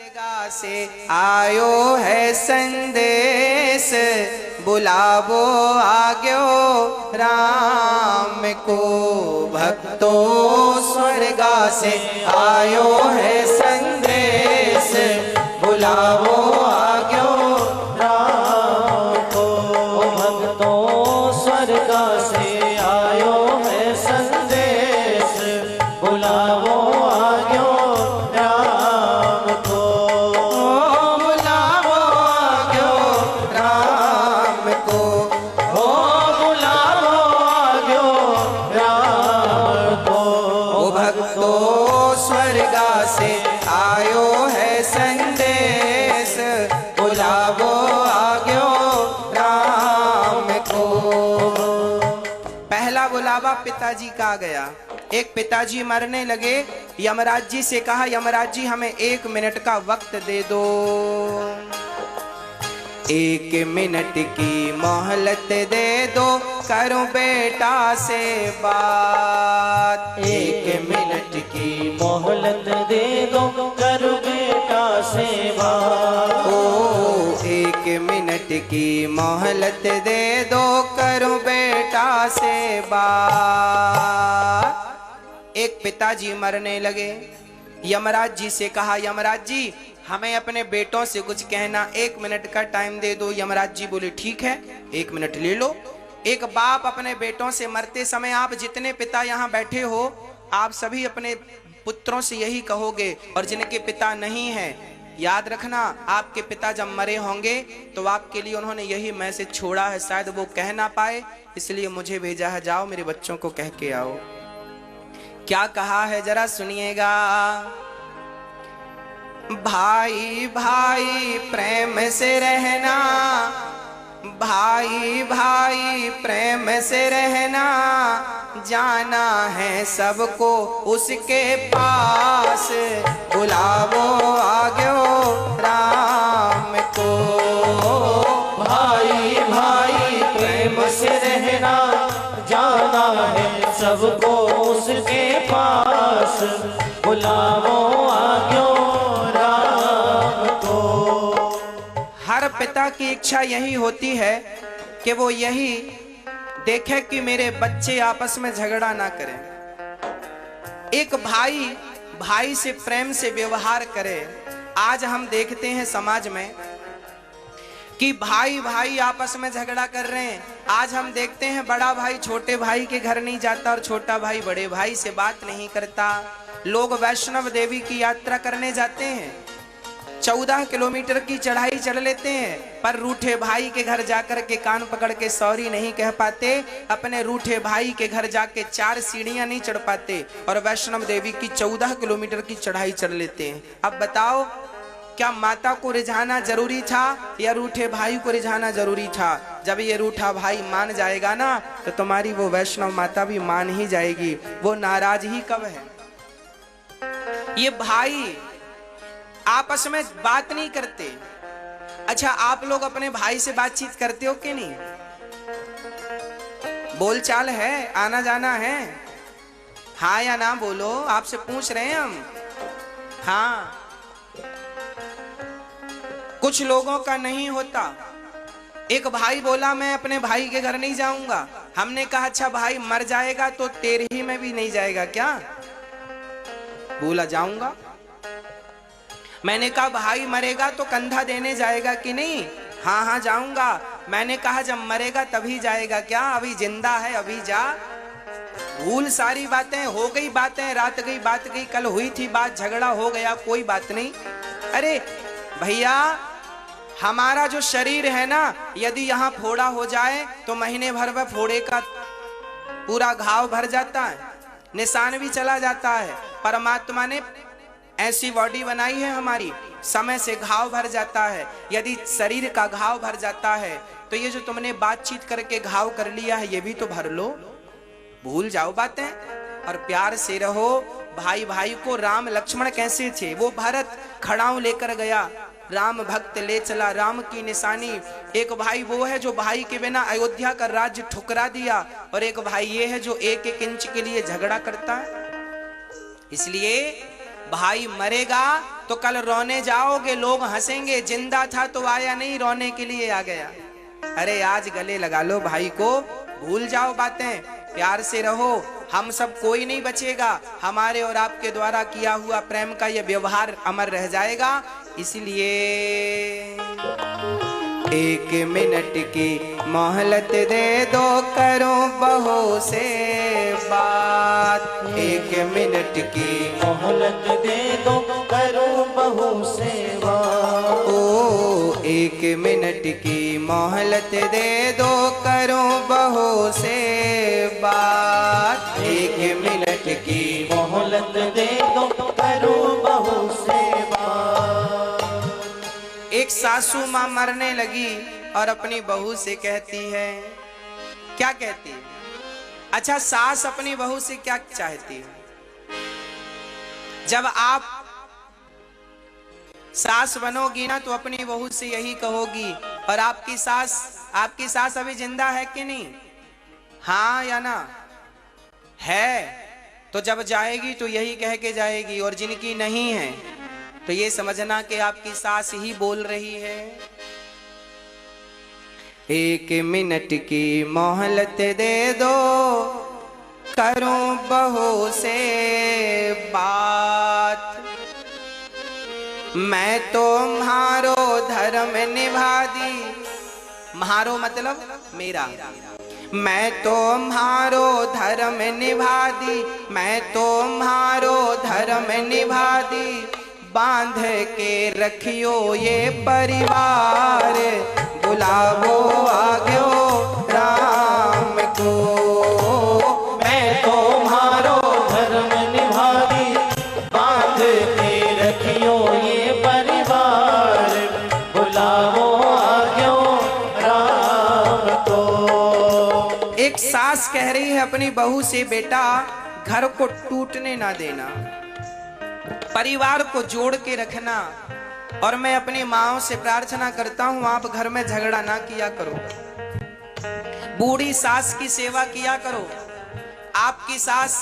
स्वर्ग से आयो है संदेश, बुलावो आग्यो राम को। भक्तों स्वर्ग से आयो है संदेश, बुलावो आग्यो राम को। भक्तों स्वर्ग से आयो है संदेश, बुलावो आग्यो राम को। बुलावो आग्यो राम को। ओ बुलावो आग्यो राम को। ओ भक्तों स्वर्ग से आयो है संदेश, बुलावो आग्यो राम को। पहला बुलावा पिताजी का आ गया। एक पिताजी मरने लगे, यमराज जी से कहा यमराज जी हमें 1 मिनट का वक्त दे दो। 1 मिनट की मोहलत दे दो, करूं बेटा से बात। 1 मिनट की मोहलत दे दो, करो बेटा से बात। ओ 1 मिनट की मोहलत दे दो, करूं बेटा से बात। एक पिताजी मरने लगे, यमराज जी से कहा यमराज जी हमें अपने बेटों से कुछ कहना, 1 मिनट का टाइम दे दो। यमराज जी बोले ठीक है 1 मिनट ले लो। एक बाप अपने बेटों से मरते समय, आप जितने पिता यहाँ बैठे हो आप सभी अपने पुत्रों से यही कहोगे, और जिनके पिता नहीं है याद रखना आपके पिता जब मरे होंगे तो आपके लिए उन्होंने यही मैसेज छोड़ा है, शायद वो कह ना पाए इसलिए मुझे भेजा है, जाओ मेरे बच्चों को कह के आओ। क्या कहा है जरा सुनिएगा। भाई भाई प्रेम से रहना, भाई भाई प्रेम से रहना, जाना है सबको उसके पास, बुलावो आग्यो राम को। भाई भाई प्रेम से रहना, जाना है सबको उसके पास, बुलावो आग्यो राम को। हर पिता की इच्छा यही होती है कि वो यही देखे कि मेरे बच्चे आपस में झगड़ा ना करें, एक भाई भाई से प्रेम से व्यवहार करे। आज हम देखते हैं समाज में कि भाई भाई आपस में झगड़ा कर रहे हैं। आज हम देखते हैं बड़ा भाई छोटे भाई के घर नहीं जाता और छोटा भाई बड़े भाई से बात नहीं करता। लोग वैष्णव देवी की यात्रा करने जाते हैं, 14 किलोमीटर की चढ़ाई चढ़ लेते हैं, पर रूठे भाई के घर जाकर के कान पकड़ के सॉरी नहीं कह पाते, अपने रूठे भाई के घर जाके 4 सीढ़ियां नहीं चढ़ पाते और वैष्णव देवी की 14 किलोमीटर की चढ़ाई चढ़ लेते हैं। अब बताओ क्या माता को रिझाना जरूरी था या रूठे भाई को रिझाना जरूरी था? जब ये रूठा भाई मान जाएगा ना तो तुम्हारी वो वैष्णव माता भी मान ही जाएगी, वो नाराज ही कब है। ये भाई आपस में बात नहीं करते। अच्छा आप लोग अपने भाई से बातचीत करते हो कि नहीं? बोलचाल है, आना जाना है? हाँ या ना बोलो, आपसे पूछ रहे हैं हम। हाँ कुछ लोगों का नहीं होता। एक भाई बोला मैं अपने भाई के घर नहीं जाऊंगा। हमने कहा अच्छा भाई मर जाएगा तो तेरे ही में भी नहीं जाएगा क्या? बोला जाऊंगा। मैंने कहा भाई मरेगा तो कंधा देने जाएगा कि नहीं? हाँ हाँ जाऊंगा। मैंने कहा जब मरेगा तभी जाएगा क्या? अभी जिंदा है अभी जा। भूल सारी बातें, हो गई बातें, रात गई बात गई, कल हुई थी बात, झगड़ा हो गया, कोई बात नहीं। अरे भैया हमारा जो शरीर है ना, यदि यहाँ फोड़ा हो जाए तो महीने भर में फोड़े का पूरा घाव भर जाता है, निशान भी चला जाता है। परमात्मा ने ऐसी बॉडी बनाई है हमारी, समय से घाव भर जाता है। यदि शरीर का घाव भर जाता है तो ये जो तुमने बातचीत करके घाव कर लिया है ये भी तो भर लो। भूल जाओ बातें और प्यार से रहो। भाई भाई को राम लक्ष्मण कैसे थे? वो भरत खड़ाऊ लेकर गया, राम भक्त ले चला राम की निशानी। एक भाई वो है जो भाई के बिना अयोध्या का राज्य ठुकरा दिया, और एक भाई ये है जो 1-1 इंच के लिए झगड़ा करता है। इसलिए भाई मरेगा तो कल रोने जाओगे, लोग हंसेंगे। जिंदा था तो आया नहीं, रोने के लिए आ गया। अरे आज गले लगा लो भाई को, भूल जाओ बातें, प्यार से रहो। हम सब कोई नहीं बचेगा, हमारे और आपके द्वारा किया हुआ प्रेम का ये व्यवहार अमर रह जाएगा। इसलिए 1 मिनट की मोहलत दे दो, करो बहू से बात। 1 मिनट की मोहलत दे दो, करो बहू से बात। ओ 1 मिनट की मोहलत दे दो, करो बहू से बात। 1 मिनट की मोहलत दे दो, करो बहू से बात। एक सासू माँ मरने लगी और अपनी बहू से कहती है, क्या कहती है? अच्छा, सास अपनी बहू से क्या चाहती है? जब आप सास बनोगी ना तो अपनी बहू से यही कहोगी। और आपकी सास अभी जिंदा है कि नहीं? हाँ या ना? है तो जब जाएगी तो यही कह के जाएगी। और जिनकी नहीं है तो ये समझना कि आपकी सास ही बोल रही है। 1 मिनट की मोहलत दे दो, करो बहू से बात। मैं तो म्हारो धर्म निभा दी, म्हारो मतलब मेरा। मैं तो म्हारो धर्म निभा दी, मैं तो म्हारो धर्म निभा दी। बांध के रखियो ये परिवार, बुलावो आग्यो राम को। मैं तो म्हारो धर्म निभा दी, बांध के रखियो ये परिवार, बुलावो आग्यो राम को। एक सास कह रही है अपनी बहू से, बेटा घर को टूटने ना देना, परिवार को जोड़ के रखना। और मैं अपनी माँओं से प्रार्थना करता हूं, आप घर में झगड़ा ना किया करो, बूढ़ी सास की सेवा किया करो। आपकी सास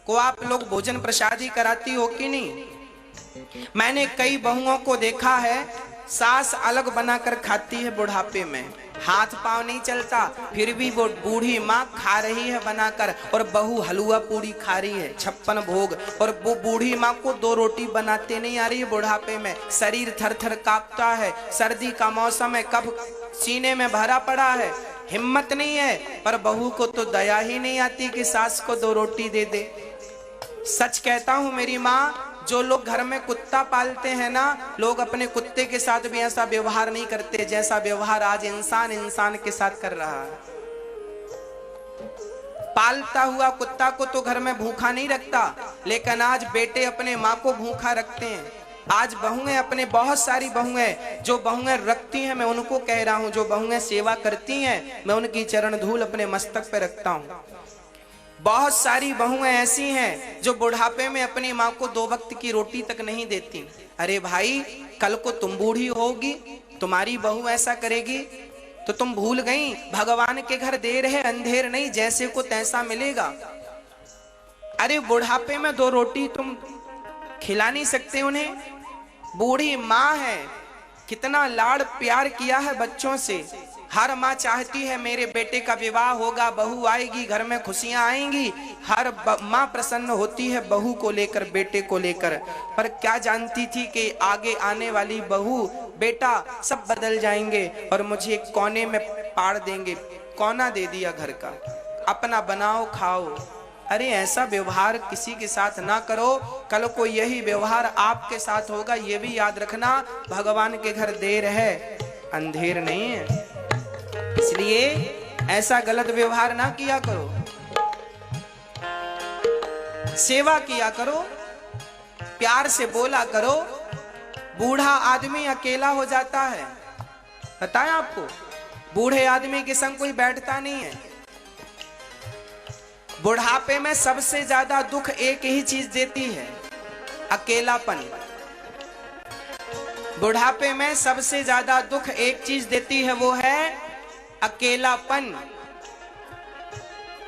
को आप लोग भोजन प्रसादी कराती हो कि नहीं? मैंने कई बहुओं को देखा है, सास अलग बनाकर खाती है बुढ़ापे में, हाथ पांव नहीं चलता, फिर भी वो बूढ़ी माँ खा रही है बनाकर, और बहू हलवा पूड़ी खा रही है, 56 भोग। और वो बूढ़ी माँ को 2 रोटी बनाते नहीं आ रही है बुढ़ापे में, शरीर थर थर कांपता है, सर्दी का मौसम है, कब सीने में भरा पड़ा है, हिम्मत नहीं है। पर बहू को तो दया ही नहीं आती कि सास को 2 रोटी दे दे। सच कहता हूँ मेरी माँ, जो लोग घर में कुत्ता पालते हैं ना, लोग अपने कुत्ते के साथ भी ऐसा व्यवहार नहीं करते जैसा व्यवहार आज इंसान के साथ कर रहा है। पालता हुआ कुत्ता को तो घर में भूखा नहीं रखता, लेकिन आज बेटे अपने माँ को भूखा रखते हैं। आज बहुएं, अपने बहुत सारी बहुएं, जो बहुएं रखती हैं, मैं उनको कह रहा हूं, जो बहुएं सेवा करती हैं, मैं उनकी चरण धूल अपने मस्तक पे रखता हूं। बहुत सारी बहुएं ऐसी हैं जो बुढ़ापे में अपनी माँ को 2 वक्त की रोटी तक नहीं देती। अरे भाई, कल को तुम बूढ़ी होगी, तुम्हारी बहू ऐसा करेगी तो तुम भूल गई, भगवान के घर देर है अंधेर नहीं, जैसे को तैसा मिलेगा। अरे बुढ़ापे में 2 रोटी तुम खिला नहीं सकते उन्हें? बूढ़ी माँ है, कितना लाड़ प्यार किया है बच्चों से। हर माँ चाहती है मेरे बेटे का विवाह होगा, बहू आएगी, घर में खुशियां आएंगी। हर माँ प्रसन्न होती है बहू को लेकर, बेटे को लेकर। पर क्या जानती थी कि आगे आने वाली बहू बेटा सब बदल जाएंगे और मुझे एक कोने में पाड़ देंगे। कोना दे दिया घर का, अपना बनाओ खाओ। अरे ऐसा व्यवहार किसी के साथ ना करो, कल को यही व्यवहार आपके साथ होगा, ये भी याद रखना। भगवान के घर देर है अंधेर नहीं है, इसलिए ऐसा गलत व्यवहार ना किया करो, सेवा किया करो, प्यार से बोला करो। बूढ़ा आदमी अकेला हो जाता है, बताएं आपको, बूढ़े आदमी के संग कोई बैठता नहीं है। बुढ़ापे में सबसे ज्यादा दुख एक ही चीज देती है, अकेलापन। बुढ़ापे में सबसे ज्यादा दुख एक चीज देती है, वो है अकेलापन।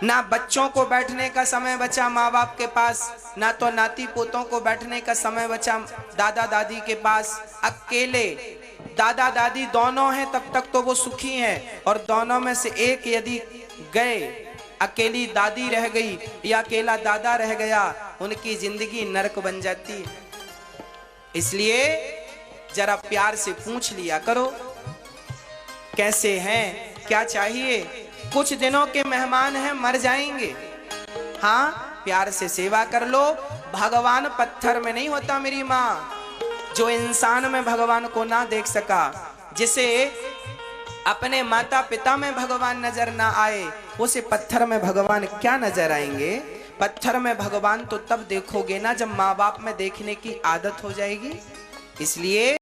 ना बच्चों को बैठने का समय बचा माँ बाप के पास, ना तो नाती पोतों को बैठने का समय बचा दादा दादी के पास। अकेले दादा दादी दोनों हैं तब तक तो वो सुखी हैं, और दोनों में से एक यदि गए, अकेली दादी रह गई या अकेला दादा रह गया, उनकी जिंदगी नरक बन जाती है। इसलिए जरा प्यार से पूछ लिया करो कैसे हैं, क्या चाहिए। कुछ दिनों के मेहमान हैं, मर जाएंगे। हाँ, प्यार से सेवा कर लो। भगवान पत्थर में नहीं होता मेरी माँ। जो इंसान में भगवान को ना देख सका, जिसे अपने माता पिता में भगवान नजर ना आए, उसे पत्थर में भगवान क्या नजर आएंगे। पत्थर में भगवान तो तब देखोगे ना जब माँ बाप में देखने की आदत हो जाएगी। इसलिए